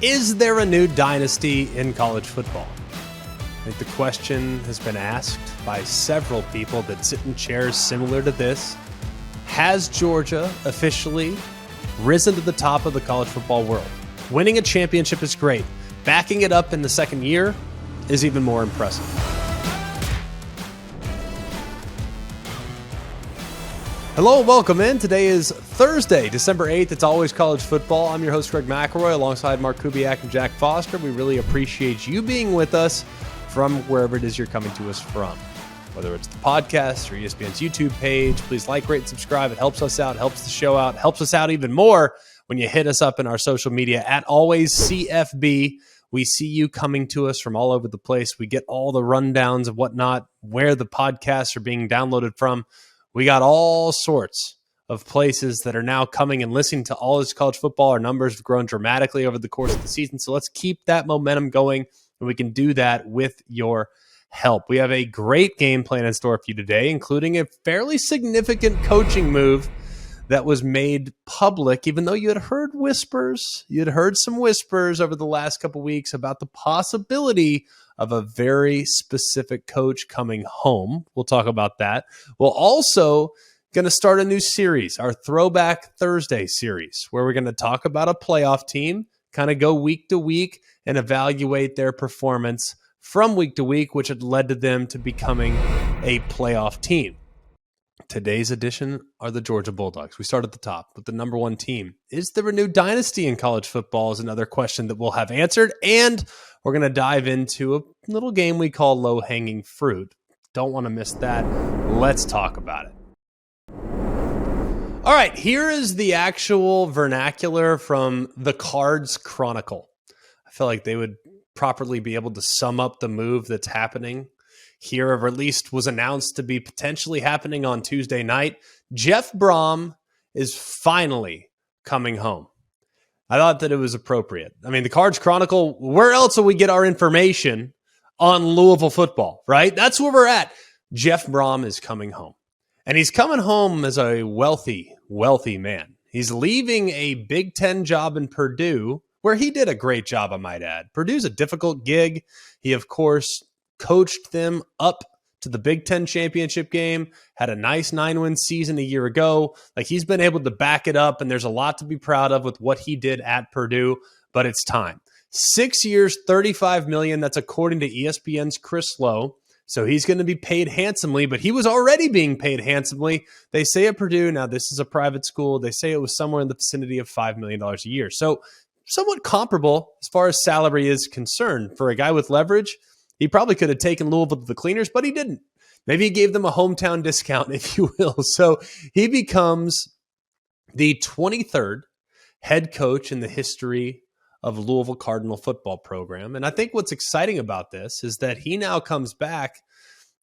Is there a new dynasty in college football? I think the question has been asked by several people that sit in chairs similar to this. Has Georgia officially risen to the top of the college football world? Winning a championship is great. Backing it up in the second year is even more impressive. Hello and welcome in. Today is Thursday, December 8th. It's always college football. I'm your host, Greg McElroy, alongside Mark Kubiak and Jack Foster. We really appreciate you being with us from wherever it is you're coming to us from. Whether it's the podcast or ESPN's YouTube page, please like, rate, and subscribe. It helps us out, helps the show out, helps us out even more when you hit us up in our social media at always CFB. We see you coming to us from all over the place. We get all the rundowns of whatnot, where the podcasts are being downloaded from. We got all sorts of places that are now coming and listening to all this college football. Our numbers have grown dramatically over the course of the season. So let's keep that momentum going, and we can do that with your help. We have a great game plan in store for you today, including a fairly significant coaching move that was made public, even though you had heard whispers. You had heard some whispers over the last couple of weeks about the possibility of a very specific coach coming home. We'll talk about that. We'll also going to start a new series, our Throwback Thursday series, where we're going to talk about a playoff team, kind of go week to week and evaluate their performance from week to week, which had led to them to becoming a playoff team. Today's edition are the Georgia Bulldogs. We start at the top with the number one team. Is there a new dynasty in college football is another question that we'll have answered. And we're going to dive into a little game we call low-hanging fruit. Don't want to miss that. Let's talk about it. All right, here is the actual vernacular from the Cards Chronicle. I feel like they would properly be able to sum up the move that's happening here, or at least was announced to be potentially happening on Tuesday night. Jeff Brohm is finally coming home. I thought that it was appropriate. I mean, the Cards Chronicle, where else will we get our information on Louisville football, right? That's where we're at. Jeff Brohm is coming home. And he's coming home as a wealthy, wealthy man. He's leaving a Big Ten job in Purdue, where he did a great job, I might add. Purdue's a difficult gig. He, of course, coached them up to the Big Ten championship game, had a nice 9-win season a year ago. Like, he's been able to back it up, and there's a lot to be proud of with what he did at Purdue, but it's time. 6 years, $35 million. That's according to ESPN's Chris Lowe. So he's going to be paid handsomely, but he was already being paid handsomely. They say at Purdue, now this is a private school, they say it was somewhere in the vicinity of $5 million a year. So somewhat comparable as far as salary is concerned. For a guy with leverage, he probably could have taken Louisville to the cleaners, but he didn't. Maybe he gave them a hometown discount, if you will. So he becomes the 23rd head coach in the history of Louisville Cardinal football program. And I think what's exciting about this is that he now comes back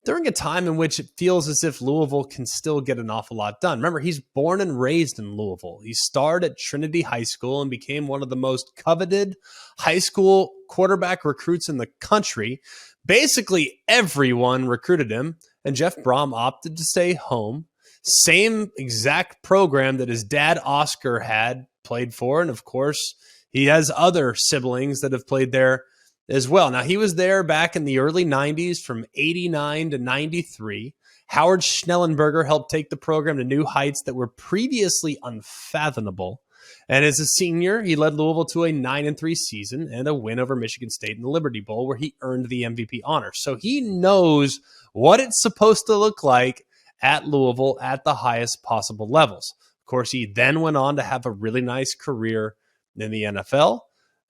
during a time in which it feels as if Louisville can still get an awful lot done. Remember, he's born and raised in Louisville. He starred at Trinity High School and became one of the most coveted high school quarterback recruits in the country. Basically, everyone recruited him, and Jeff Brohm opted to stay home. Same exact program that his dad, Oscar, had played for. And of course, he has other siblings that have played there as well. Now, he was there back in the early 90s from 89 to 93. Howard Schnellenberger helped take the program to new heights that were previously unfathomable. And as a senior, he led Louisville to a 9-3 season and a win over Michigan State in the Liberty Bowl, where he earned the MVP honor. So he knows what it's supposed to look like at Louisville at the highest possible levels. Of course, he then went on to have a really nice career in the NFL.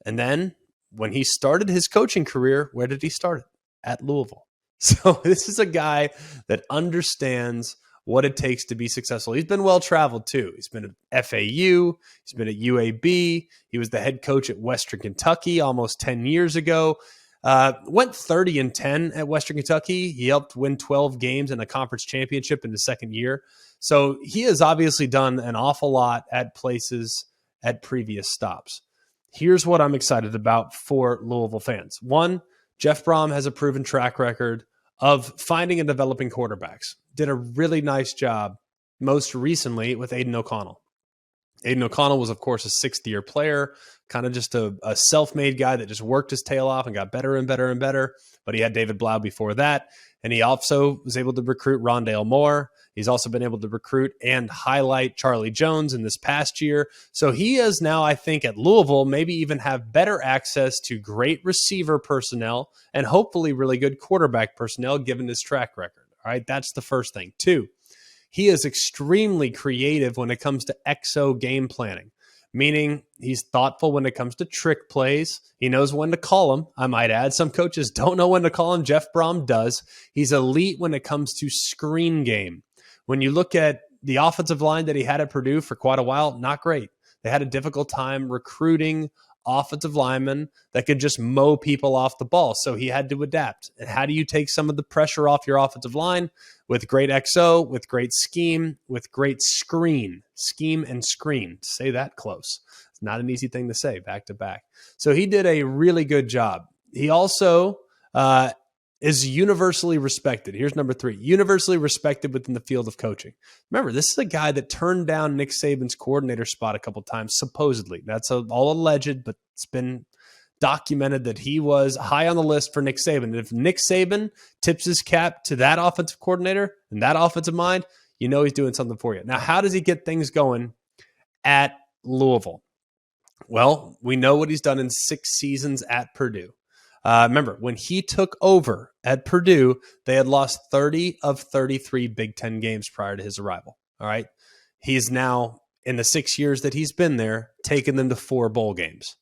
And then when he started his coaching career, where did he start it? At Louisville. So this is a guy that understands what it takes to be successful. He's been well-traveled too. He's been at FAU. He's been at UAB. He was the head coach at Western Kentucky almost 10 years ago. Went 30-10 at Western Kentucky. He helped win 12 games in a conference championship in the second year. So he has obviously done an awful lot at places at previous stops. Here's what I'm excited about for Louisville fans. One, Jeff Brohm has a proven track record of finding and developing quarterbacks. Did a really nice job most recently with Aiden O'Connell. Aiden O'Connell was, of course, a sixth-year player, kind of just a self-made guy that just worked his tail off and got better and better and better. But he had David Blau before that. And he also was able to recruit Rondale Moore. He's also been able to recruit and highlight Charlie Jones in this past year. So he is now, I think, at Louisville, maybe even have better access to great receiver personnel and hopefully really good quarterback personnel given his track record. All right, that's the first thing. Two, he is extremely creative when it comes to XO game planning, meaning he's thoughtful when it comes to trick plays. He knows when to call them, I might add. Some coaches don't know when to call them. Jeff Brohm does. He's elite when it comes to screen game. When you look at the offensive line that he had at Purdue for quite a while, not great. They had a difficult time recruiting offensive linemen that could just mow people off the ball. So he had to adapt. And how do you take some of the pressure off your offensive line? With great XO, with great scheme, with great screen. Scheme and screen. Say that close. It's not an easy thing to say back to back. So he did a really good job. He also is universally respected. Here's number 3. Universally respected within the field of coaching. Remember, this is a guy that turned down Nick Saban's coordinator spot a couple times, supposedly. That's all alleged, but it's been documented that he was high on the list for Nick Saban. And if Nick Saban tips his cap to that offensive coordinator and that offensive mind, you know he's doing something for you. Now, how does he get things going at Louisville? Well, we know what he's done in 6 seasons at Purdue. Remember, when he took over at Purdue, they had lost 30 of 33 Big Ten games prior to his arrival. All right. He's now, in the 6 years that he's been there, taken them to 4 bowl games.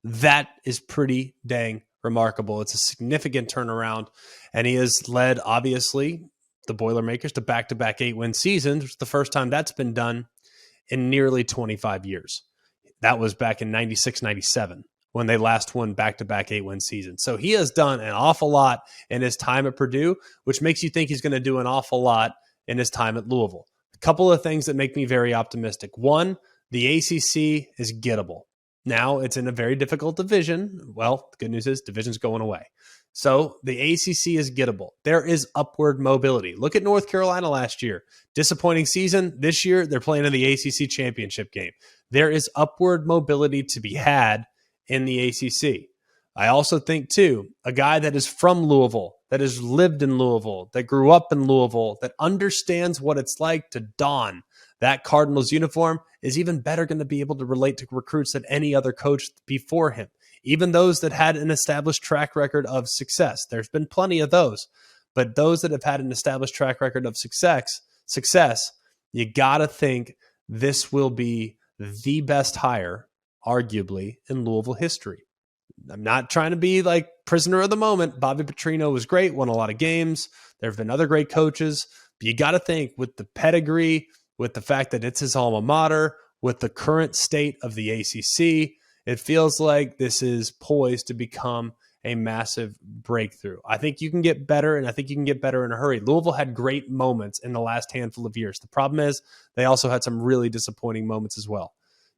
That is pretty dang remarkable. It's a significant turnaround. And he has led, obviously, the Boilermakers to back-to-back 8-win seasons, which is the first time that's been done in nearly 25 years. That was back in 96, 97. When they last won back-to-back 8-win seasons. So he has done an awful lot in his time at Purdue, which makes you think he's going to do an awful lot in his time at Louisville. A couple of things that make me very optimistic. One, the ACC is gettable. Now it's in a very difficult division. Well, the good news is division's going away. So the ACC is gettable. There is upward mobility. Look at North Carolina last year. Disappointing season. This year, they're playing in the ACC championship game. There is upward mobility to be had in the ACC. I also think, too, a guy that is from Louisville, that has lived in Louisville, that grew up in Louisville, that understands what it's like to don that Cardinals uniform is even better going to be able to relate to recruits than any other coach before him, even those that had an established track record of success. There's been plenty of those, but those that have had an established track record of success, you got to think this will be the best hire arguably in Louisville history. I'm not trying to be like prisoner of the moment. Bobby Petrino was great, won a lot of games. There have been other great coaches, but you got to think with the pedigree, with the fact that it's his alma mater, with the current state of the ACC, it feels like this is poised to become a massive breakthrough. I think you can get better, and I think you can get better in a hurry. Louisville had great moments in the last handful of years. The problem is they also had some really disappointing moments as well.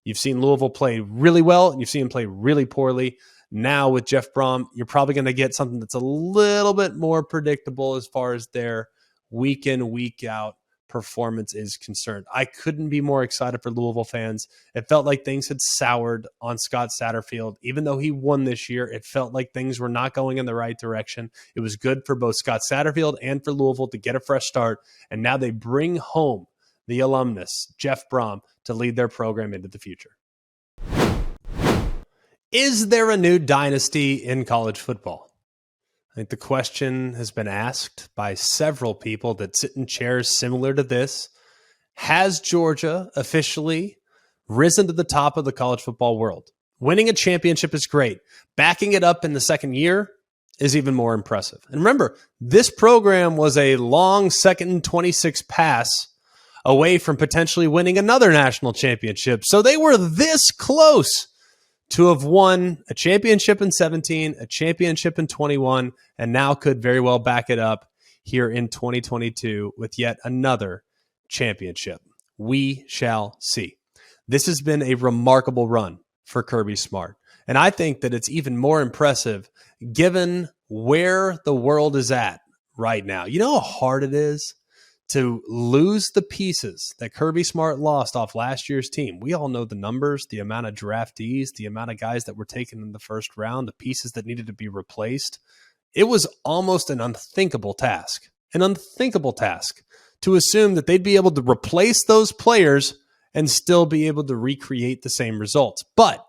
You've seen Louisville play really well, and you've seen them play really poorly. Now with Jeff Brohm, you're probably going to get something that's a little bit more predictable as far as their week in, week out performance is concerned. I couldn't be more excited for Louisville fans. It felt like things had soured on Scott Satterfield. Even though he won this year, it felt like things were not going in the right direction. It was good for both Scott Satterfield and for Louisville to get a fresh start, and now they bring home the alumnus, Jeff Brohm, to lead their program into the future. Is there a new dynasty in college football? I think the question has been asked by several people that sit in chairs similar to this. Has Georgia officially risen to the top of the college football world? Winning a championship is great. Backing it up in the second year is even more impressive. And remember, this program was a long 2nd and 26 pass away from potentially winning another national championship. So they were this close to have won a championship in 17, a championship in 21, and now could very well back it up here in 2022 with yet another championship. We shall see. This has been a remarkable run for Kirby Smart. And I think that it's even more impressive given where the world is at right now. You know how hard it is to lose the pieces that Kirby Smart lost off last year's team. We all know the numbers, the amount of draftees, the amount of guys that were taken in the first round, the pieces that needed to be replaced. It was almost an unthinkable task to assume that they'd be able to replace those players and still be able to recreate the same results. But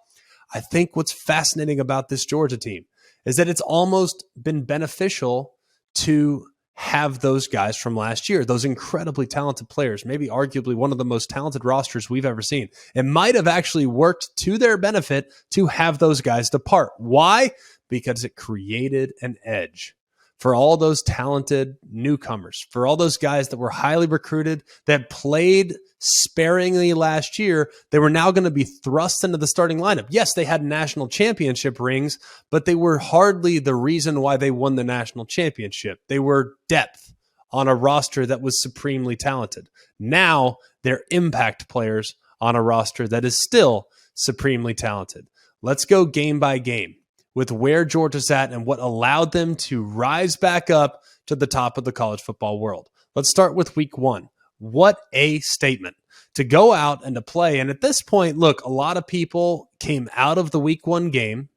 I think what's fascinating about this Georgia team is that it's almost been beneficial to have those guys from last year, those incredibly talented players, maybe arguably one of the most talented rosters we've ever seen. It might have actually worked to their benefit to have those guys depart. Why? Because it created an edge for all those talented newcomers, for all those guys that were highly recruited, that played sparingly last year. They were now going to be thrust into the starting lineup. Yes, they had national championship rings, but they were hardly the reason why they won the national championship. They were depth on a roster that was supremely talented. Now they're impact players on a roster that is still supremely talented. Let's go game by game with where Georgia's at and what allowed them to rise back up to the top of the college football world. Let's start with week 1. What a statement to go out and to play. And at this point, look, a lot of people came out of the week 1 game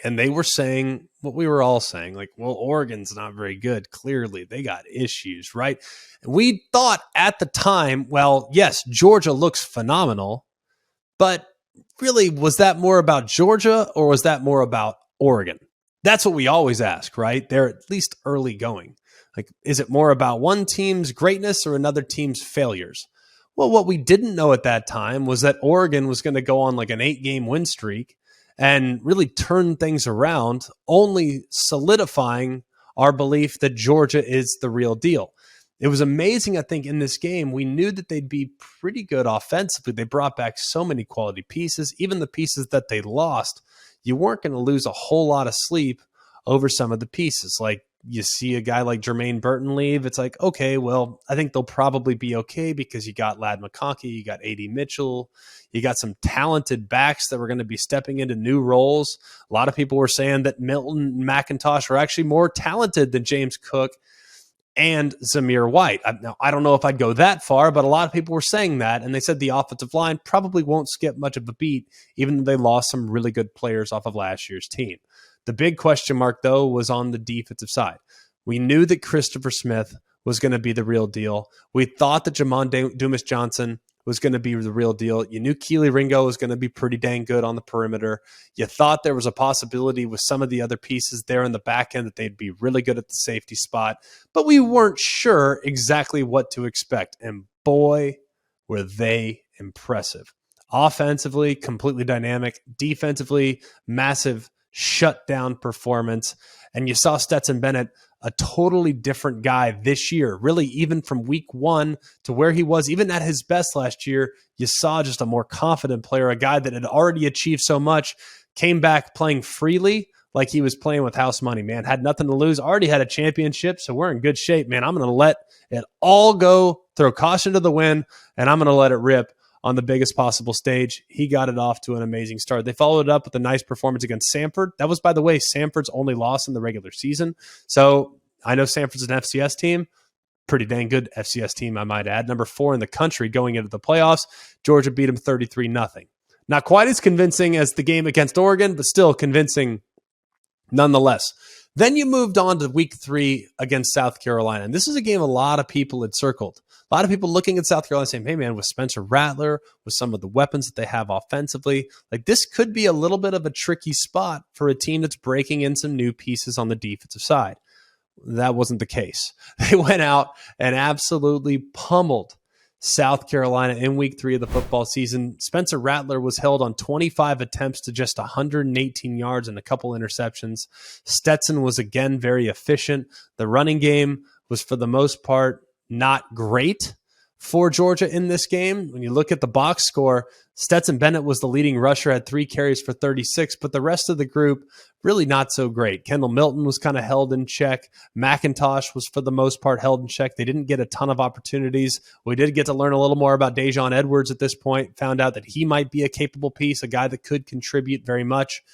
and they were saying what we were all saying, like, well, Oregon's not very good. Clearly, they got issues, right? And we thought at the time, well, yes, Georgia looks phenomenal, but really, was that more about Georgia or was that more about Oregon? That's what we always ask, right? They're at least early going. Like, is it more about one team's greatness or another team's failures? Well, what we didn't know at that time was that Oregon was going to go on like an 8-game win streak and really turn things around, only solidifying our belief that Georgia is the real deal. It was amazing, I think, in this game. We knew that they'd be pretty good offensively. They brought back so many quality pieces. Even the pieces that they lost, you weren't going to lose a whole lot of sleep over some of the pieces. Like, you see a guy like Jermaine Burton leave, it's like, okay, well, I think they'll probably be okay because you got Ladd McConkey, you got A.D. Mitchell, you got some talented backs that were going to be stepping into new roles. A lot of people were saying that Milton and McIntosh are actually more talented than James Cook and Zamir White. Now, I don't know if I'd go that far, but a lot of people were saying that, and they said the offensive line probably won't skip much of a beat, even though they lost some really good players off of last year's team. The big question mark, though, was on the defensive side. We knew that Christopher Smith was going to be the real deal. We thought that Jamon Dumas-Johnson was going to be the real deal. You knew Keely Ringo was going to be pretty dang good on the perimeter. You thought there was a possibility with some of the other pieces there in the back end that they'd be really good at the safety spot, but we weren't sure exactly what to expect. And boy, were they impressive. Offensively, completely dynamic. Defensively, massive shutdown performance. And you saw Stetson Bennett, a totally different guy this year, really, even from week 1 to where he was, even at his best last year. You saw just a more confident player, a guy that had already achieved so much, came back playing freely like he was playing with house money, man. Had nothing to lose, already had a championship, so we're in good shape, man. I'm going to let it all go, throw caution to the wind, and I'm going to let it rip on the biggest possible stage. He got it off to an amazing start. They followed it up with a nice performance against Samford. That was, by the way, Samford's only loss in the regular season. So I know Samford's an FCS team, pretty dang good FCS team, I might add. Number 4 in the country going into the playoffs. Georgia beat them 33-0. Not quite as convincing as the game against Oregon, but still convincing nonetheless. Then you moved on to week 3 against South Carolina. And this is a game a lot of people had circled. A lot of people looking at South Carolina saying, hey, man, with Spencer Rattler, with some of the weapons that they have offensively, like, this could be a little bit of a tricky spot for a team that's breaking in some new pieces on the defensive side. That wasn't the case. They went out and absolutely pummeled South Carolina in week 3 of the football season. Spencer Rattler was held on 25 attempts to just 118 yards and a couple interceptions. Stetson was again very efficient. The running game was, for the most part, not great for Georgia in this game. When you look at the box score, Stetson Bennett was the leading rusher, had 3 carries for 36, but the rest of the group really not so great. Kendall Milton was kind of held in check. McIntosh was, for the most part, held in check. They didn't get a ton of opportunities. We did get to learn a little more about Dejon Edwards at this point, found out that he might be a capable piece, a guy that could contribute very much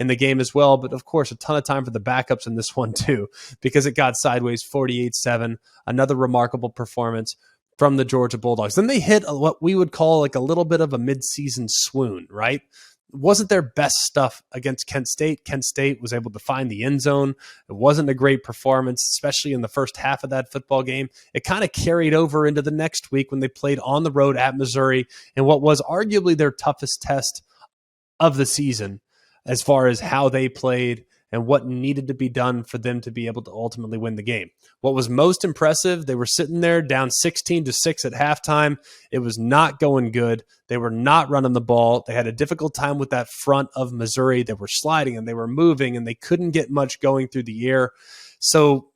in the game as well. But of course, a ton of time for the backups in this one too, because it got sideways 48-7. Another remarkable performance from the Georgia Bulldogs. Then they hit what we would call like a little bit of a midseason swoon, right? It wasn't their best stuff against Kent State. Kent State was able to find the end zone. It wasn't a great performance, especially in the first half of that football game. It kind of carried over into the next week when they played on the road at Missouri in what was arguably their toughest test of the season as far as how they played and what needed to be done for them to be able to ultimately win the game. What was most impressive, they were sitting there down 16-6 at halftime. It was not going good. They were not running the ball. They had a difficult time with that front of Missouri. They were sliding and they were moving and they couldn't get much going through the air. So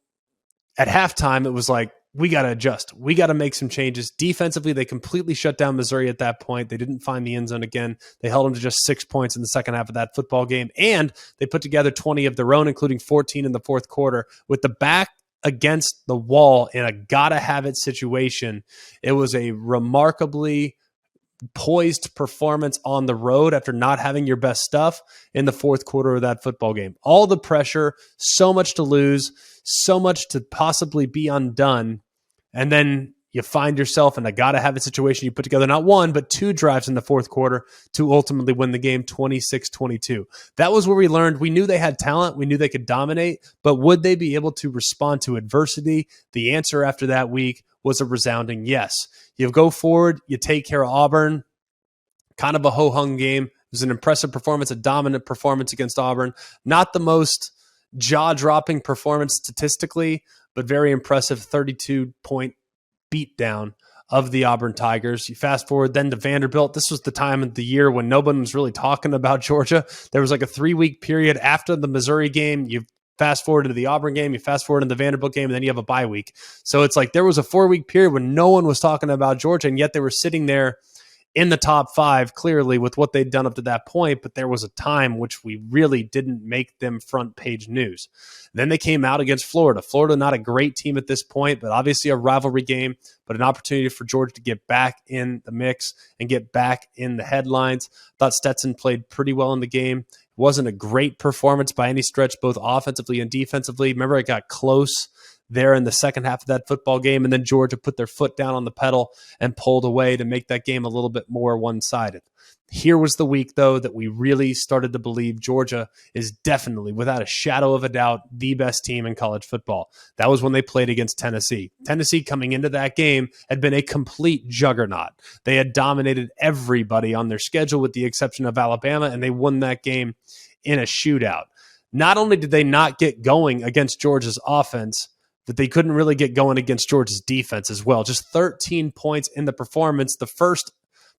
at halftime, it was like, we got to adjust. We got to make some changes. Defensively, they completely shut down Missouri at that point. They didn't find the end zone again. They held them to just 6 points in the second half of that football game. And they put together 20 of their own, including 14 in the fourth quarter. With the back against the wall in a gotta-have-it situation, it was a remarkably poised performance on the road after not having your best stuff in the fourth quarter of that football game. All the pressure, so much to lose, so much to possibly be undone. And then you find yourself in a gotta-have-it situation. You put together not one, but two drives in the fourth quarter to ultimately win the game 26-22. That was where we learned we knew they had talent. We knew they could dominate, but would they be able to respond to adversity? The answer after that week was a resounding yes. You go forward, you take care of Auburn, kind of a ho-hum game. It was an impressive performance, a dominant performance against Auburn. Not the most jaw-dropping performance statistically, but very impressive 32-point beatdown of the Auburn Tigers. You fast forward then to Vanderbilt. This was the time of the year when no one was really talking about Georgia. There was like a 3-week period after the Missouri game. You fast forward to the Auburn game, you fast forward to the Vanderbilt game, and then you have a bye week. So it's like there was a 4-week period when no one was talking about Georgia, and yet they were sitting there in the top 5, clearly, with what they'd done up to that point. But there was a time which we really didn't make them front page news. Then they came out against Florida. Florida, not a great team at this point, but obviously a rivalry game, but an opportunity for Georgia to get back in the mix and get back in the headlines. Thought Stetson played pretty well in the game. Wasn't a great performance by any stretch, both offensively and defensively. Remember, it got close there in the second half of that football game, and then Georgia put their foot down on the pedal and pulled away to make that game a little bit more one-sided. Here was the week, though, that we really started to believe Georgia is definitely, without a shadow of a doubt, the best team in college football. That was when they played against Tennessee. Tennessee, coming into that game, had been a complete juggernaut. They had dominated everybody on their schedule with the exception of Alabama, and they won that game in a shootout. Not only did they not get going against Georgia's offense, that they couldn't really get going against Georgia's defense as well. Just 13 points in the performance. The first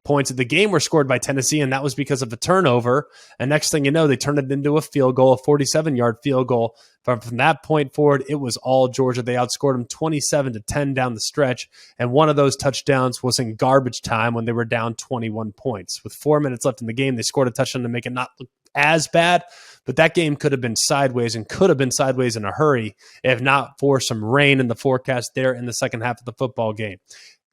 points of the game were scored by Tennessee, and that was because of a turnover. And next thing you know, they turned it into a field goal, a 47-yard field goal. From that point forward, it was all Georgia. They outscored them 27-10 down the stretch, and one of those touchdowns was in garbage time when they were down 21 points. With 4 minutes left in the game, they scored a touchdown to make it not look as bad, but that game could have been sideways and could have been sideways in a hurry if not for some rain in the forecast there in the second half of the football game.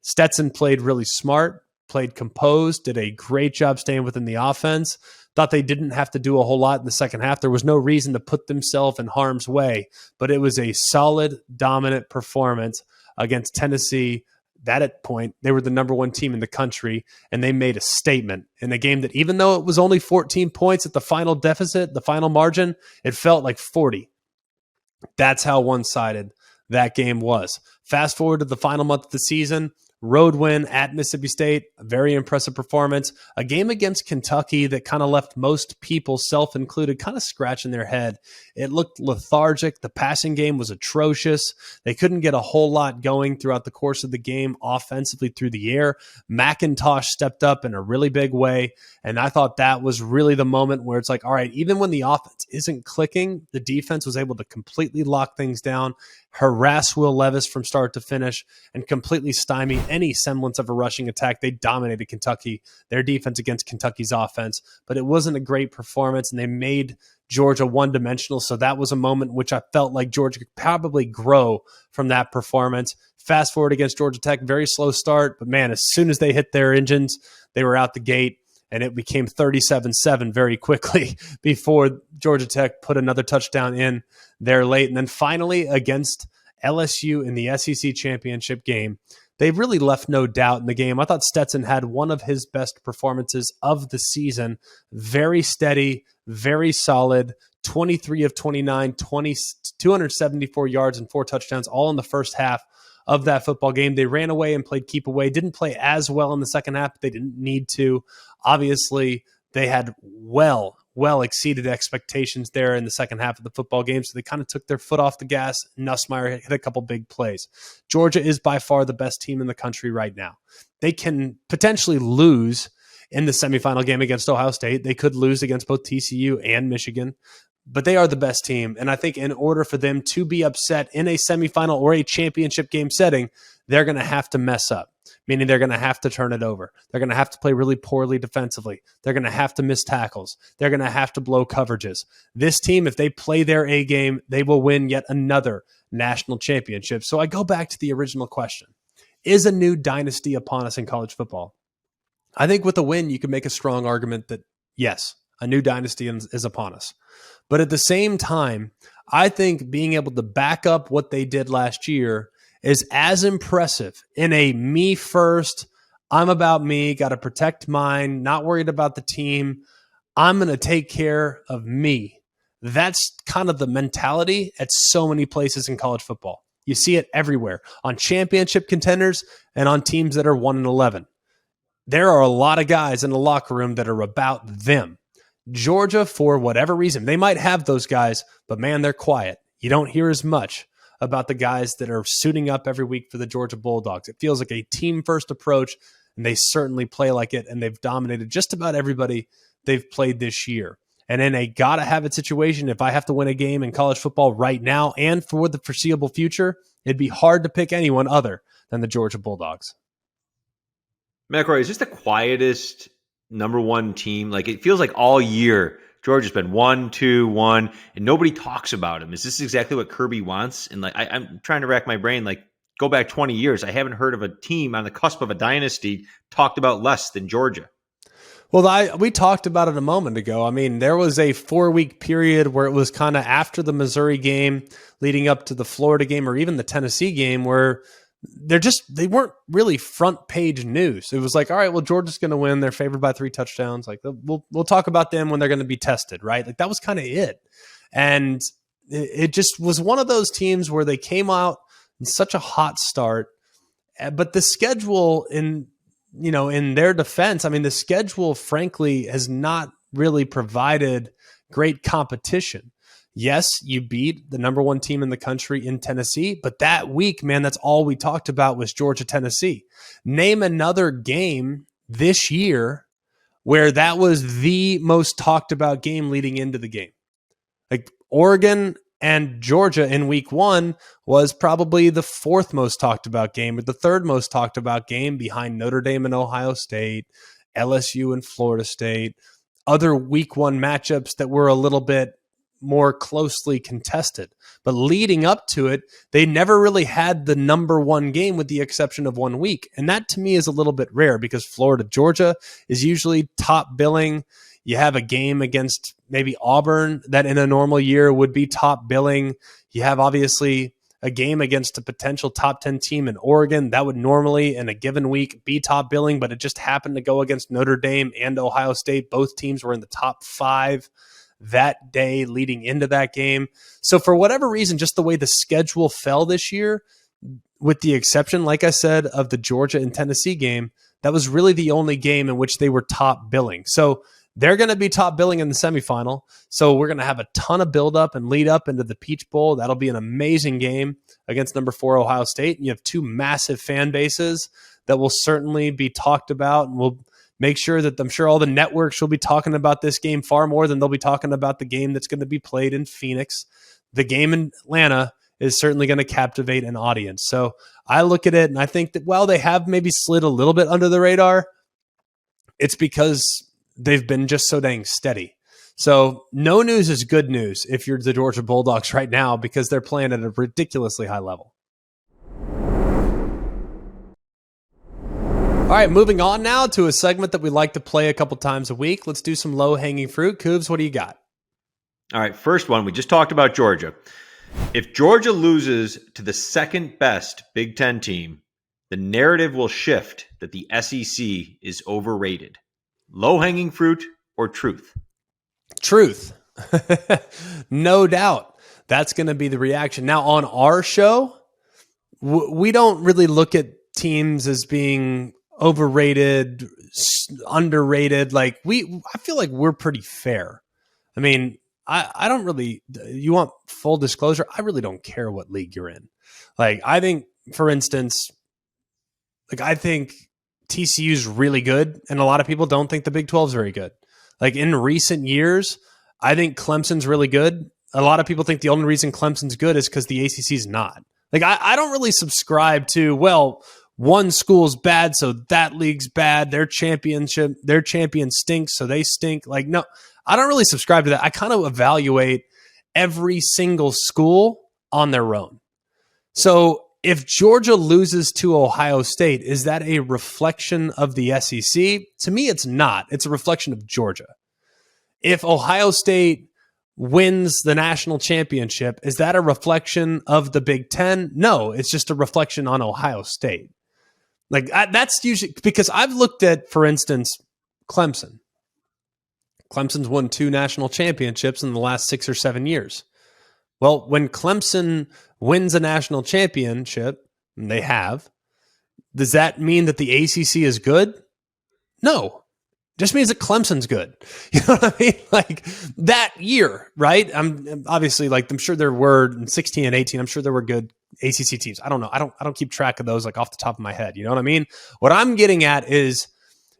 Stetson played really smart, played composed, did a great job staying within the offense. Thought they didn't have to do a whole lot in the second half. There was no reason to put themselves in harm's way, but it was a solid, dominant performance against Tennessee. That point, they were the number 1 team in the country, and they made a statement in a game that, even though it was only 14 points at the final deficit, the final margin, it felt like 40. That's how one-sided that game was. Fast forward to the final month of the season, road win at Mississippi State, a very impressive performance. A game against Kentucky that kind of left most people, self-included, kind of scratching their head. It looked lethargic. The passing game was atrocious. They couldn't get a whole lot going throughout the course of the game offensively through the air. McIntosh stepped up in a really big way, and I thought that was really the moment where it's like, all right, even when the offense isn't clicking, the defense was able to completely lock things down, harass Will Levis from start to finish, and completely stymie any semblance of a rushing attack. They dominated Kentucky, their defense against Kentucky's offense, but it wasn't a great performance, and they made Georgia one-dimensional, so that was a moment which I felt like Georgia could probably grow from that performance. Fast forward against Georgia Tech, very slow start, but man, as soon as they hit their engines, they were out the gate, and it became 37-7 very quickly before Georgia Tech put another touchdown in there late. And then finally against LSU in the SEC championship game, they really left no doubt in the game. I thought Stetson had one of his best performances of the season. Very steady, very solid, 23 of 29, 274 yards and 4 touchdowns, all in the first half of that football game. They ran away and played keep away. Didn't play as well in the second half, but they didn't need to. Obviously, they had well exceeded expectations there in the second half of the football game, so they kind of took their foot off the gas. Nussmeier hit a couple big plays. Georgia is by far the best team in the country right now. They can potentially lose in the semifinal game against Ohio State. They could lose against both TCU and Michigan, but they are the best team. And I think in order for them to be upset in a semifinal or a championship game setting, they're going to have to mess up, meaning they're going to have to turn it over. They're going to have to play really poorly defensively. They're going to have to miss tackles. They're going to have to blow coverages. This team, if they play their A game, they will win yet another national championship. So I go back to the original question. Is a new dynasty upon us in college football? I think with a win, you can make a strong argument that, yes, a new dynasty is upon us. But at the same time, I think being able to back up what they did last year is as impressive in a me first, I'm about me, got to protect mine, not worried about the team. I'm going to take care of me. That's kind of the mentality at so many places in college football. You see it everywhere on championship contenders and on teams that are 1-11. There are a lot of guys in the locker room that are about them. Georgia, for whatever reason, they might have those guys, but man, they're quiet. You don't hear as much about the guys that are suiting up every week for the Georgia Bulldogs. It feels like a team-first approach, and they certainly play like it, and they've dominated just about everybody they've played this year. And in a gotta-have-it situation, if I have to win a game in college football right now and for the foreseeable future, it'd be hard to pick anyone other than the Georgia Bulldogs. McElroy, is this the quietest number one team? Like, it feels like all year Georgia's been 1-2-1, and nobody talks about him. Is this exactly what Kirby wants? And like, I'm trying to rack my brain. Like, go back 20 years, I haven't heard of a team on the cusp of a dynasty talked about less than Georgia. Well, we talked about it a moment ago. I mean, there was a 4-week period where it was kind of after the Missouri game, leading up to the Florida game, or even the Tennessee game, where they weren't really front page news. It was like, all right, well, Georgia's going to win. They're favored by 3 touchdowns. Like, we'll talk about them when they're going to be tested, right? Like, that was kind of it. And it just was one of those teams where they came out in such a hot start, but the schedule in their defense, I mean, the schedule, frankly, has not really provided great competition. Yes, you beat the number one team in the country in Tennessee, but that week, man, that's all we talked about was Georgia-Tennessee. Name another game this year where that was the most talked about game leading into the game. Like, Oregon and Georgia in week 1 was probably the 4th most talked about game, or the 3rd most talked about game, behind Notre Dame and Ohio State, LSU and Florida State, other week 1 matchups that were a little bit more closely contested. But leading up to it, they never really had the number 1 game with the exception of 1 week. And that to me is a little bit rare, because Florida-Georgia is usually top billing. You have a game against maybe Auburn that in a normal year would be top billing. You have obviously a game against a potential top 10 team in Oregon that would normally in a given week be top billing, but it just happened to go against Notre Dame and Ohio State. Both teams were in the top 5 that day leading into that game. So for whatever reason, just the way the schedule fell this year, with the exception, like I said, of the Georgia and Tennessee game, that was really the only game in which they were top billing. So they're going to be top billing in the semifinal. So we're going to have a ton of buildup and lead up into the Peach Bowl. That'll be an amazing game against number 4 Ohio State. And you have 2 massive fan bases that will certainly be talked about, and we'll make sure that I'm sure all the networks will be talking about this game far more than they'll be talking about the game that's going to be played in Phoenix. The game in Atlanta is certainly going to captivate an audience. So I look at it and I think that while they have maybe slid a little bit under the radar, it's because they've been just so dang steady. So no news is good news if you're the Georgia Bulldogs right now, because they're playing at a ridiculously high level. All All right, moving on now to a segment that we like to play a couple times a week. Let's do some low-hanging fruit. Coobs, what do you got? All right, first one. We just talked about Georgia. If Georgia loses to the second best Big Ten team, the narrative will shift that the SEC is overrated. Low-hanging fruit or truth? Truth. No doubt. That's going to be the reaction. Now, on our show, we don't really look at teams as being overrated, underrated. I feel like we're pretty fair. I mean, I don't really, you want full disclosure? I really don't care what league you're in. I think, for instance, I think TCU is really good, and a lot of people don't think the Big 12 is very good. In recent years, I think Clemson's really good. A lot of people think the only reason Clemson's good is because the ACC is not. I don't really subscribe to, well, one school's bad, so that league's bad. Their champion stinks, so they stink. No, I don't really subscribe to that. I kind of evaluate every single school on their own. So if Georgia loses to Ohio State, is that a reflection of the SEC? To me, it's not. It's a reflection of Georgia. If Ohio State wins the national championship, is that a reflection of the Big Ten? No, it's just a reflection on Ohio State. That's usually because I've looked at, for instance, Clemson. Clemson's won 2 national championships in the last 6 or 7 years. Well, when Clemson wins a national championship, and they have, does that mean that the ACC is good? No. Just means that Clemson's good. You know what I mean? That year, right? I'm obviously I'm sure there were in 16 and 18, I'm sure there were good ACC teams. I don't know. I don't keep track of those off the top of my head. You know what I mean? What I'm getting at is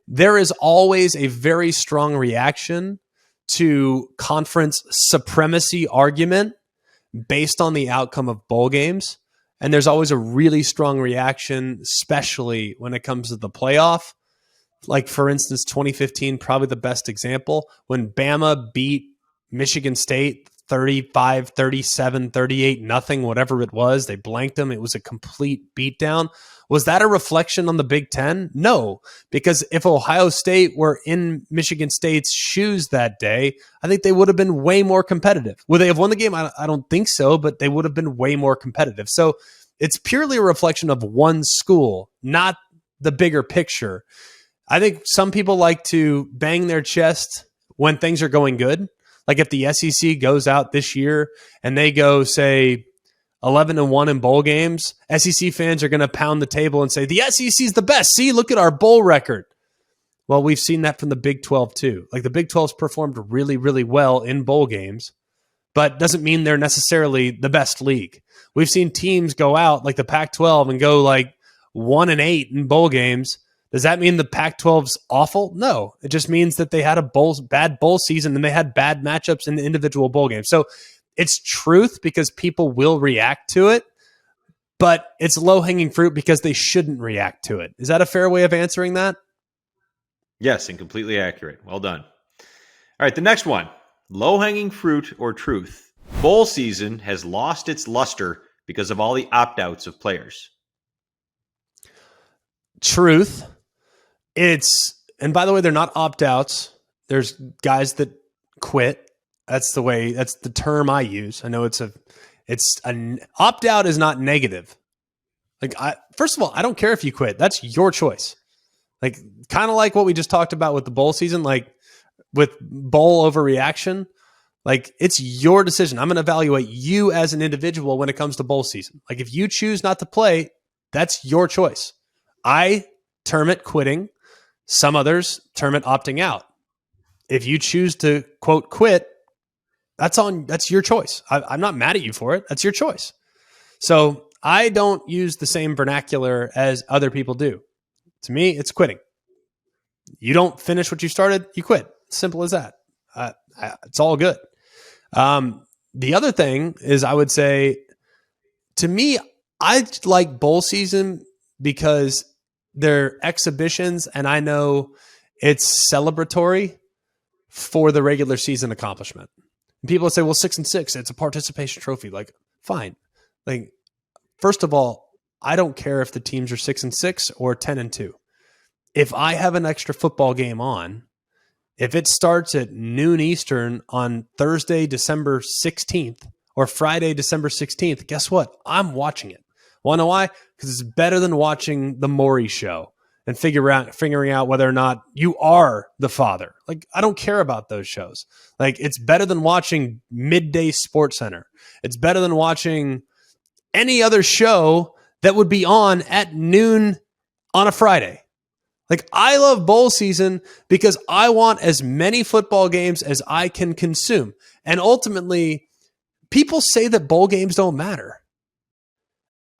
there is always a very strong reaction to conference supremacy argument based on the outcome of bowl games. And there's always a really strong reaction, especially when it comes to the playoff. For instance, 2015, probably the best example, when Bama beat Michigan State 35, 37, 38, nothing, whatever it was. They blanked them. It was a complete beatdown. Was that a reflection on the Big Ten? No, because if Ohio State were in Michigan State's shoes that day, I think they would have been way more competitive. Would they have won the game? I don't think so, but they would have been way more competitive. So it's purely a reflection of one school, not the bigger picture. I think some people like to bang their chest when things are going good. If the SEC goes out this year and they go, say, 11-1 in bowl games, SEC fans are going to pound the table and say, the SEC is the best. See, look at our bowl record. Well, we've seen that from the Big 12 too. The Big 12's performed really, really well in bowl games, but doesn't mean they're necessarily the best league. We've seen teams go out like the Pac-12 and go 1-8 in bowl games. Does that mean the Pac-12's awful? No. It just means that they had a bad bowl season and they had bad matchups in the individual bowl games. So it's truth because people will react to it, but it's low-hanging fruit because they shouldn't react to it. Is that a fair way of answering that? Yes, and completely accurate. Well done. All right, the next one. Low-hanging fruit or truth. Bowl season has lost its luster because of all the opt-outs of players. Truth. And by the way, they're not opt-outs. There's guys that quit. That's the term I use. I know it's an opt-out is not negative. First of all, I don't care if you quit. That's your choice. Kind of like what we just talked about with the bowl season, with bowl overreaction. It's your decision. I'm going to evaluate you as an individual when it comes to bowl season. If you choose not to play, that's your choice. I term it quitting. Some others term it opting out. If you choose to, quote, quit, that's your choice. I'm not mad at you for it. That's your choice. So I don't use the same vernacular as other people do. To me, it's quitting. You don't finish what you started, you quit. Simple as that. It's all good. The other thing is, I would say, to me, I like bowl season because they're exhibitions, and I know it's celebratory for the regular season accomplishment. And people say, well, 6-6, it's a participation trophy. Fine. First of all, I don't care if the teams are 6-6 or 10-2. if I have an extra football game on, if it starts at noon Eastern on Thursday, December 16th or Friday, December 16th, guess what? I'm watching it. Want to know why? Because it's better than watching the Maury Show and figuring out whether or not you are the father. Like, I don't care about those shows. Like, it's better than watching Midday Sports Center. It's better than watching any other show that would be on at noon on a Friday. Like, I love bowl season because I want as many football games as I can consume. And ultimately, people say that bowl games don't matter.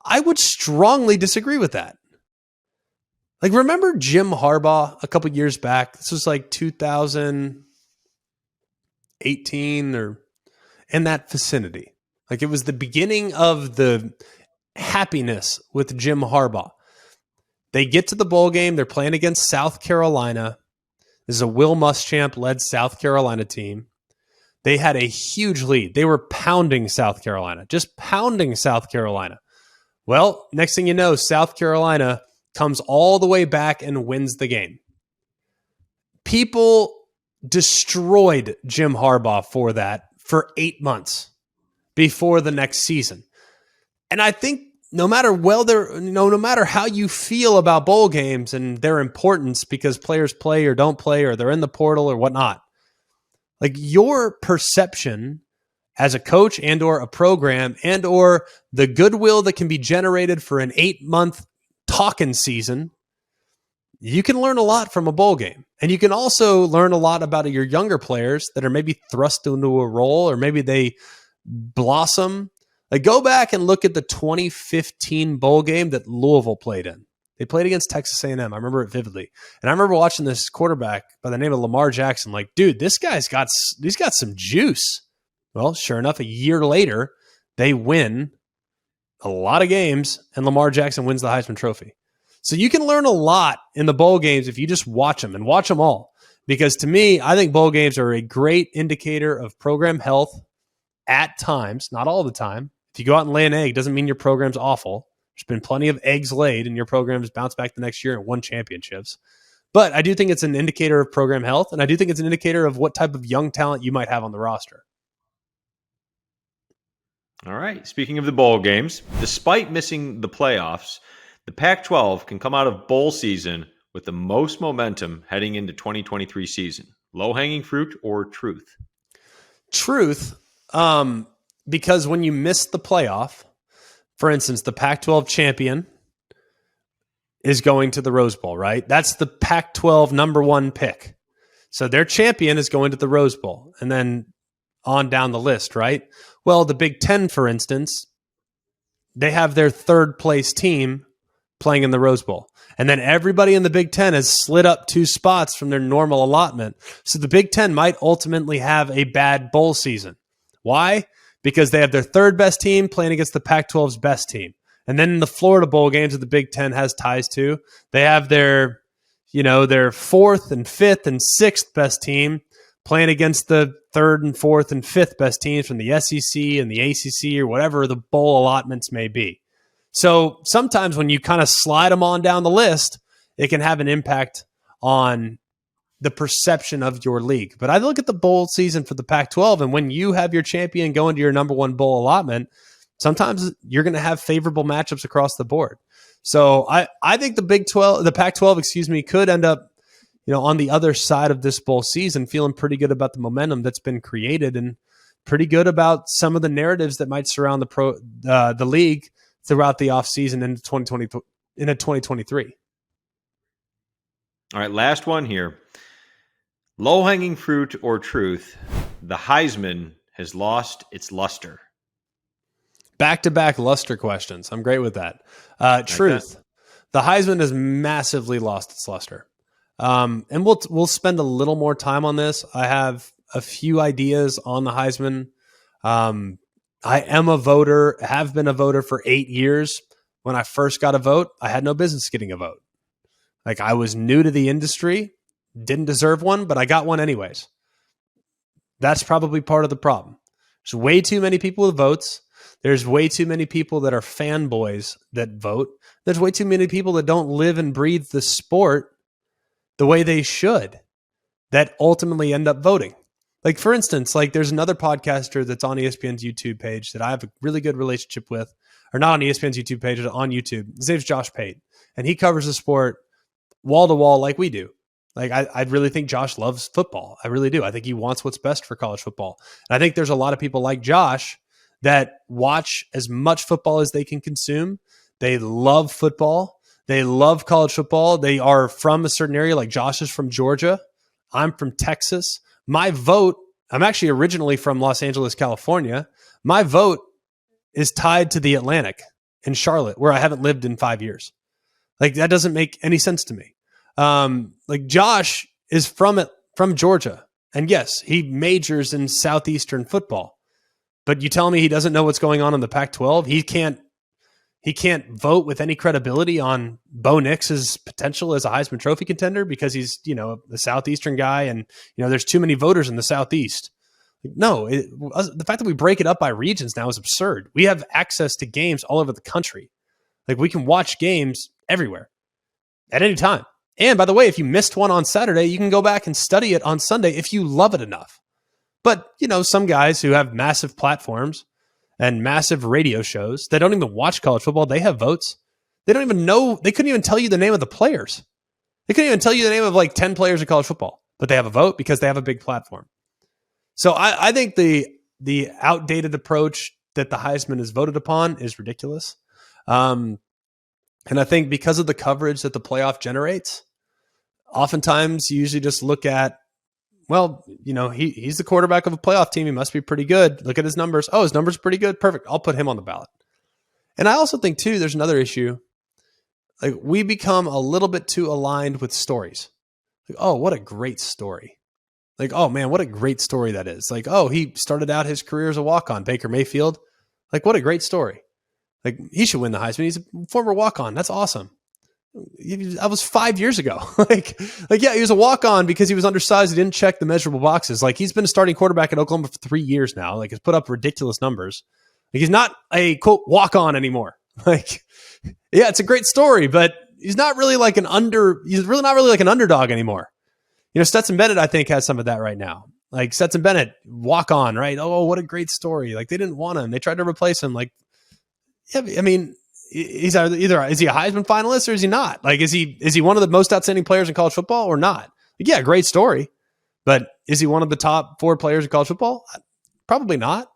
I would strongly disagree with that. Like, remember Jim Harbaugh a couple years back? This was like 2018 or in that vicinity. Like, it was the beginning of the happiness with Jim Harbaugh. They get to the bowl game. They're playing against South Carolina. This is a Will Muschamp-led South Carolina team. They had a huge lead. They were pounding South Carolina, just pounding South Carolina. Well, next thing you know, South Carolina comes all the way back and wins the game. People destroyed Jim Harbaugh for that for 8 months before the next season. And I think no matter how you feel about bowl games and their importance because players play or don't play or they're in the portal or whatnot, like, your perception as a coach and or a program and or the goodwill that can be generated for an 8-month talking season, you can learn a lot from a bowl game. And you can also learn a lot about your younger players that are maybe thrust into a role or maybe they blossom. Like, go back and look at the 2015 bowl game that Louisville played in. They played against Texas A&M. I remember it vividly. And I remember watching this quarterback by the name of Lamar Jackson. Like, dude, he's got some juice. Well, sure enough, a year later, they win a lot of games, and Lamar Jackson wins the Heisman Trophy. So you can learn a lot in the bowl games if you just watch them and watch them all. Because to me, I think bowl games are a great indicator of program health at times, not all the time. If you go out and lay an egg, doesn't mean your program's awful. There's been plenty of eggs laid, and your program has bounced back the next year and won championships. But I do think it's an indicator of program health, and I do think it's an indicator of what type of young talent you might have on the roster. All right. Speaking of the bowl games, despite missing the playoffs, the Pac-12 can come out of bowl season with the most momentum heading into 2023 season. Low-hanging fruit or truth? Truth. Because when you miss the playoff, for instance, the Pac-12 champion is going to the Rose Bowl, right? That's the Pac-12 number one pick. So their champion is going to the Rose Bowl and then on down the list, right? Well, the Big Ten, for instance, they have their third place team playing in the Rose Bowl. And then everybody in the Big Ten has slid up 2 spots from their normal allotment. So the Big Ten might ultimately have a bad bowl season. Why? Because they have their third best team playing against the Pac-12's best team. And then in the Florida Bowl games that the Big Ten has ties to, they have their fourth and fifth and sixth best team playing against the third and fourth and fifth best teams from the SEC and the ACC or whatever the bowl allotments may be. So sometimes when you kind of slide them on down the list, it can have an impact on the perception of your league. But I look at the bowl season for the Pac-12, and when you have your champion go into your number one bowl allotment, sometimes you're going to have favorable matchups across the board. So I think the Pac-12, could end up, on the other side of this bowl season, feeling pretty good about the momentum that's been created and pretty good about some of the narratives that might surround the league throughout the offseason into 2023. All right, last one here. Low-hanging fruit or truth, the Heisman has lost its luster. Back-to-back luster questions. I'm great with that. Truth. The Heisman has massively lost its luster. And we'll spend a little more time on this. I have a few ideas on the Heisman. I am a voter, have been a voter for 8 years. When I first got a vote, I had no business getting a vote. Like, I was new to the industry, didn't deserve one, but I got one anyways. That's probably part of the problem. There's way too many people with votes. There's way too many people that are fanboys that vote. There's way too many people that don't live and breathe the sport the way they should that ultimately end up voting. Like, for instance, like there's another podcaster that's on ESPN's YouTube page that I have a really good relationship with, or not on ESPN's YouTube page, but on YouTube. His name's Josh Pate, and he covers the sport wall to wall like we do. Like, I really think Josh loves football. I really do. I think he wants what's best for college football. And I think there's a lot of people like Josh that watch as much football as they can consume. They love football. They love college football. They are from a certain area. Like Josh is from Georgia. I'm from Texas. My vote, I'm actually originally from Los Angeles, California. My vote is tied to the Atlantic in Charlotte, where I haven't lived in 5 years. Like, that doesn't make any sense to me. Like, Josh is from Georgia. And yes, he majors in Southeastern football. But you tell me he doesn't know what's going on in the Pac-12? He can't vote with any credibility on Bo Nix's potential as a Heisman Trophy contender because he's, the Southeastern guy, and there's too many voters in the Southeast. No, the fact that we break it up by regions now is absurd. We have access to games all over the country. Like, we can watch games everywhere at any time. And by the way, if you missed one on Saturday, you can go back and study it on Sunday if you love it enough. But, some guys who have massive platforms and massive radio shows that don't even watch college football, they have votes. They don't even know. They couldn't even tell you the name of the players. They couldn't even tell you the name of like 10 players in college football, but they have a vote because they have a big platform. So I think the outdated approach that the Heisman is voted upon is ridiculous. And I think because of the coverage that the playoff generates, oftentimes you usually just look at, well, he's the quarterback of a playoff team. He must be pretty good. Look at his numbers. Oh, his numbers are pretty good. Perfect. I'll put him on the ballot. And I also think, too, there's another issue. Like, we become a little bit too aligned with stories. Like, oh, what a great story. Like, oh, man, what a great story that is. Like, oh, he started out his career as a walk-on, Baker Mayfield. Like, what a great story. Like, he should win the Heisman. He's a former walk-on. That's awesome. That was 5 years ago. like, yeah, he was a walk-on because he was undersized. He didn't check the measurable boxes. Like, he's been a starting quarterback at Oklahoma for 3 years now. Like, he's put up ridiculous numbers. Like, he's not a quote walk-on anymore. Like, yeah, it's a great story, but he's not really like he's really not really like an underdog anymore. Stetson Bennett, I think, has some of that right now. Like, Stetson Bennett, walk-on, right? Oh, what a great story. Like, they didn't want him. They tried to replace him. Like, yeah, I mean, he's either is he a Heisman finalist or is he not? Like, is he one of the most outstanding players in college football or not? Like, yeah, great story, but is he one of the top 4 players in college football? Probably not.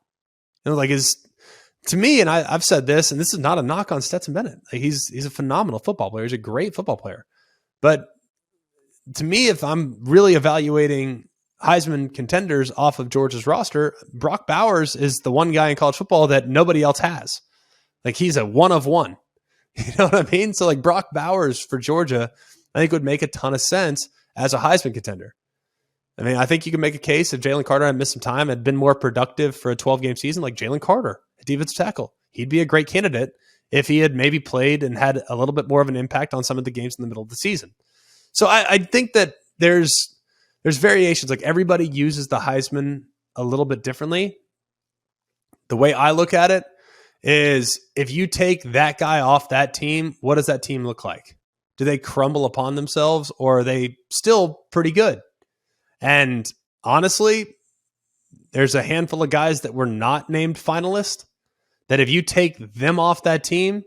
To me, and I've said this, and this is not a knock on Stetson Bennett. Like, he's a phenomenal football player. He's a great football player, but to me, if I'm really evaluating Heisman contenders off of Georgia's roster, Brock Bowers is the one guy in college football that nobody else has. Like, he's a one of one. You know what I mean? So, like, Brock Bowers for Georgia, I think would make a ton of sense as a Heisman contender. I mean, I think you can make a case if Jalen Carter had missed some time, had been more productive for a 12-game season, like Jalen Carter, a defensive tackle. He'd be a great candidate if he had maybe played and had a little bit more of an impact on some of the games in the middle of the season. So I think that there's variations. Like, everybody uses the Heisman a little bit differently. The way I look at it is, if you take that guy off that team, what does that team look like? Do they crumble upon themselves, or are they still pretty good? And honestly, there's a handful of guys that were not named finalists that if you take them off that team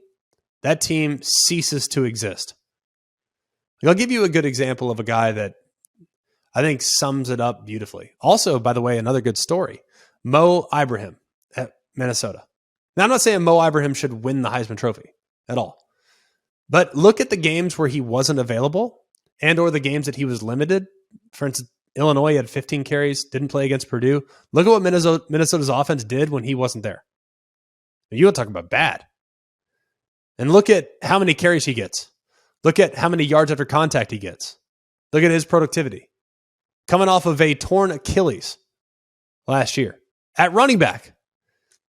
ceases to exist. I'll give you a good example of a guy that I think sums it up beautifully. Also, by the way, another good story, Mo Ibrahim at Minnesota. Now, I'm not saying Mo Ibrahim should win the Heisman Trophy at all, but look at the games where he wasn't available and or the games that he was limited. For instance, Illinois had 15 carries, didn't play against Purdue. Look at what Minnesota's offense did when he wasn't there. You want to talk about bad. And look at how many carries he gets. Look at how many yards after contact he gets. Look at his productivity. Coming off of a torn Achilles last year at running back.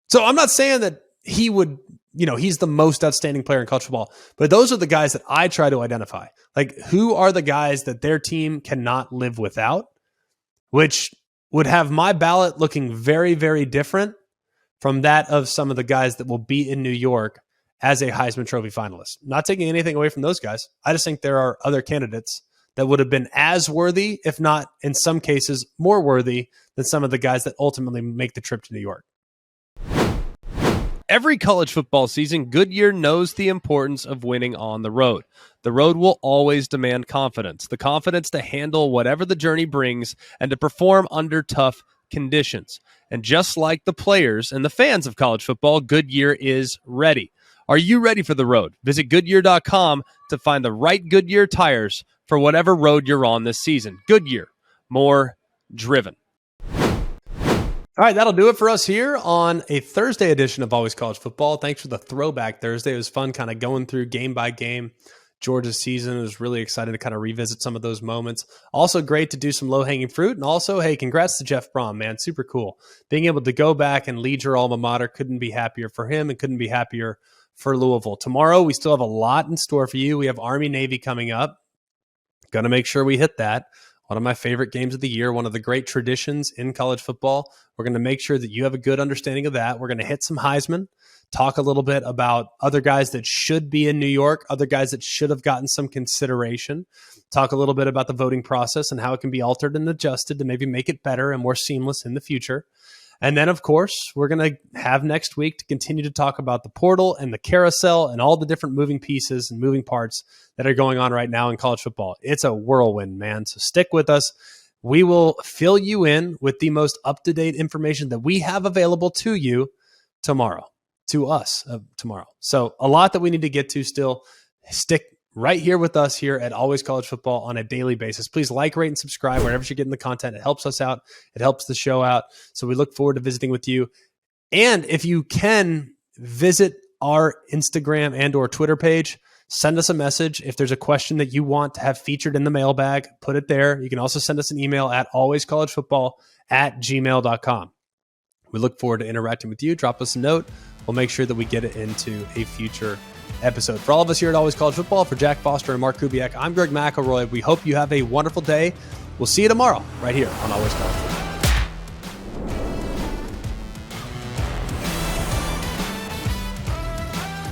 So I'm not saying that he would, he's the most outstanding player in college football, but those are the guys that I try to identify. Like, who are the guys that their team cannot live without, which would have my ballot looking very, very different from that of some of the guys that will be in New York as a Heisman Trophy finalist. Not taking anything away from those guys. I just think there are other candidates that would have been as worthy, if not in some cases more worthy than some of the guys that ultimately make the trip to New York. Every college football season, Goodyear knows the importance of winning on the road. The road will always demand confidence, the confidence to handle whatever the journey brings and to perform under tough conditions. And just like the players and the fans of college football, Goodyear is ready. Are you ready for the road? Visit Goodyear.com to find the right Goodyear tires for whatever road you're on this season. Goodyear, more driven. All right, that'll do it for us here on a Thursday edition of Always College Football. Thanks for the throwback Thursday. It was fun kind of going through game by game Georgia's season. It was really exciting to kind of revisit some of those moments. Also great to do some low-hanging fruit. And also, hey, congrats to Jeff Brohm, man. Super cool. Being able to go back and lead your alma mater, couldn't be happier for him and couldn't be happier for Louisville. Tomorrow, we still have a lot in store for you. We have Army-Navy coming up. Going to make sure we hit that. One of my favorite games of the year, one of the great traditions in college football. We're going to make sure that you have a good understanding of that. We're going to hit some Heisman, talk a little bit about other guys that should be in New York, other guys that should have gotten some consideration, talk a little bit about the voting process and how it can be altered and adjusted to maybe make it better and more seamless in the future. And then, of course, we're going to have next week to continue to talk about the portal and the carousel and all the different moving pieces and moving parts that are going on right now in college football. It's a whirlwind, man. So stick with us. We will fill you in with the most up-to-date information that we have available to you tomorrow, to us tomorrow. So a lot that we need to get to still. Stick right here with us here at Always College Football on a daily basis. Please like, rate, and subscribe wherever you're getting the content. It helps us out. It helps the show out. So we look forward to visiting with you. And if you can, visit our Instagram and or Twitter page. Send us a message. If there's a question that you want to have featured in the mailbag, put it there. You can also send us an email at alwayscollegefootball@gmail.com. We look forward to interacting with you. Drop us a note. We'll make sure that we get it into a future episode. For all of us here at Always College Football, for Jack Foster and Mark Kubiak, I'm Greg McElroy. We hope you have a wonderful day. We'll see you tomorrow right here on Always College Football.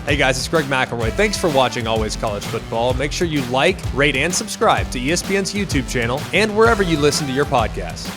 Hey guys, it's Greg McElroy. Thanks for watching Always College Football. Make sure you like, rate, and subscribe to ESPN's YouTube channel and wherever you listen to your podcasts.